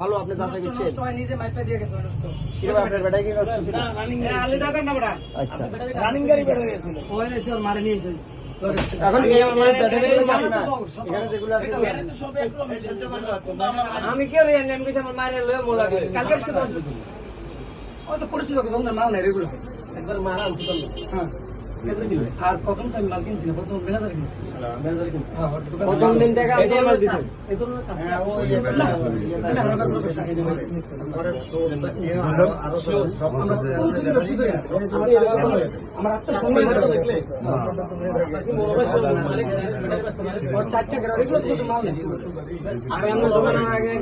ভালো আপনি যাচাই করছেন নষ্ট হয় নিজে মাইপা দিয়ে গেছে নষ্ট কি আপনার বেটা কি নষ্ট ছিল না রানিং আলে দাদা না বড়া আচ্ছা রানিং গাড়ি বের হয়ে গেছিল ওই এসে ওর মারে নিয়েছে এখন এই আমার ব্যাটারি এখানে যেগুলো আছে আমি কি রে নেম কইছে আমার মারে লয়ে মোলা দিল কালকে স্টেপ আছে ওই তো পরিচিত লোক তখন মাল নাই রেগুলার একবার মারা আনছি তো হ্যাঁ আর প্রথম টাইম মাল কিনছি না প্রথম ম্যানেজার কিনছি হ্যাঁ প্রথম দিন থেকে আমি মাল দিছি এই ধরনের কাজ হ্যাঁ ও না হারাবার পুরো পয়সা খাই দেবে আমার আত্মসম্মান দেখলে ওর চারটা গ্রাম এগুলো তো মাল নেই আমি আমরা দোকানে আগে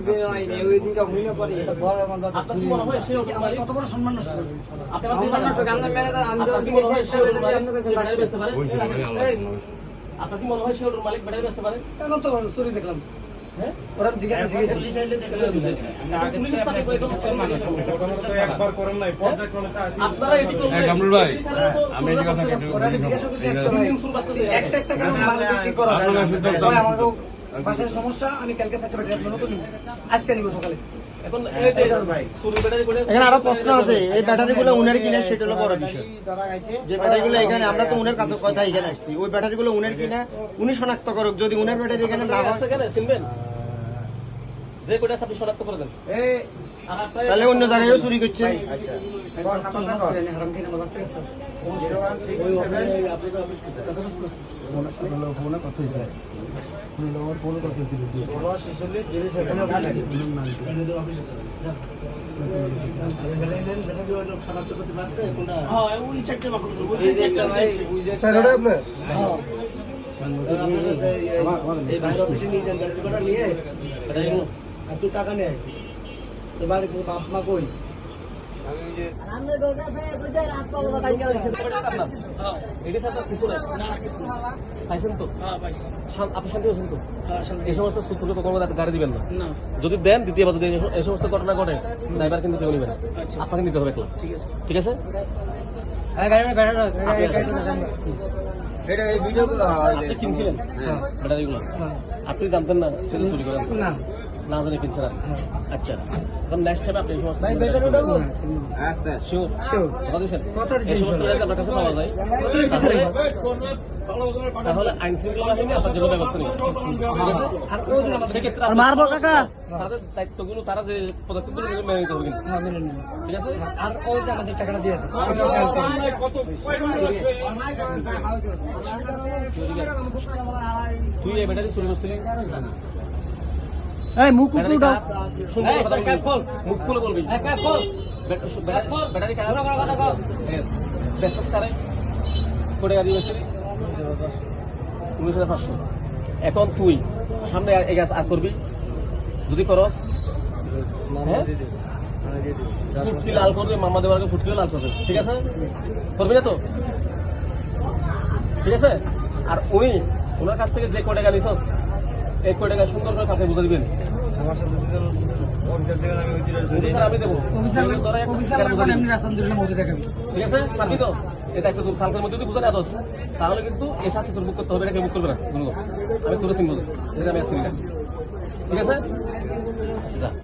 ওই দিনটা হইনা পারি এটা বড় আমার আপনার কি মনে হয় সে আমার কত বড় সম্মান নষ্ট করছে আপনার সম্মান নষ্ট গান্ডা ম্যানেজার আন্দোলন কি মনে হয় সে ব্যাটারি বেচতে পারে আপনার কি মনে হয় সে ওর মালিক ব্যাটারি বেচতে পারে এখন তো চুরি দেখলাম হ্যাঁ ওরা জিজ্ঞাসা একবার করেন নাই পর্যায়ক্রমে আপনারা এটি করলে কামরুল ভাই আমি এই কথা ওরা জিজ্ঞাসা করতে একটা একটা করে মাল বিক্রি করা হয় আমাদের বাসার সমস্যা আমি কালকে একটা ব্যাটারি আপনার নতুন আজকে নিব সকালে এখন এখানে আরো প্রশ্ন আছে এই ব্যাটারিগুলো উনার কিনা সেটা হলো বড় বিষয় যে ব্যাটারিগুলো এখানে আমরা তো উনার কথা এখানে আসছি ওই ব্যাটারিগুলো উনার কিনা উনি শনাক্ত করুক যদি উনার ব্যাটারি এখানে না হয় চিনবেন যে কোটা আপনি শনাক্ত করে দেন তাহলে অন্য জায়গায়ও চুরি করছে তুই টাকা নেয় তোর বাড়ি বাপ মা কই গাড়ি দিবেন না যদি দেন দ্বিতীয়বার যদি এই সমস্ত ঘটনা ঘটে ড্রাইভার কিন্তু কেউ নেবেন আপনাকে নিতে হবে ঠিক আছে আপনি কিনছিলেন ব্যাটারিগুলো আপনি জানতেন না সেটা চুরি করেন না জানি কিনছেন আচ্ছা এখন নেক্সট টাইম আপনি এই সমস্ত শিওর কথা দিচ্ছেন এই সমস্ত আপনার কাছে পাওয়া যায় তাহলে আইন শৃঙ্খলা বাহিনী আপনার জন্য ব্যবস্থা নেই আর মারবো কাকা তাদের দায়িত্বগুলো তারা যে পদক্ষেপগুলো মেনে নিতে হবে ঠিক আছে আর ওই যে আমাদের টাকাটা দিয়ে তুই এই ব্যাটারি চুরি করছিলি মুখ উপরে উঠাও মুখ খুলে বলবি ব্যাটারি কোটে গাড়ি বেশি 19,500 এখন তুই সামনে এই গাছ আর করবি যদি করস ফুটকি লাল করবে মামা দেওয়ার ফুটকিও লাল করবে ঠিক আছে করবি না তো ঠিক আছে আর উনি ওনার কাছ থেকে যে কোটে গাড়ি নিছস এই কোটে গাছ সুন্দর করে কাউকে বুঝে দিবেন আমার সাথে আমি দেবো ঠিক আছে পারবি তো এটা একটা খালকের মধ্যে যদি বুঝে না দোষ তাহলে কিন্তু এই সাথে তোর বুক করতে হবে এটা কেউ বুক করবে না আমি তোর সিম্বল আমি আসছি ঠিক আছে যা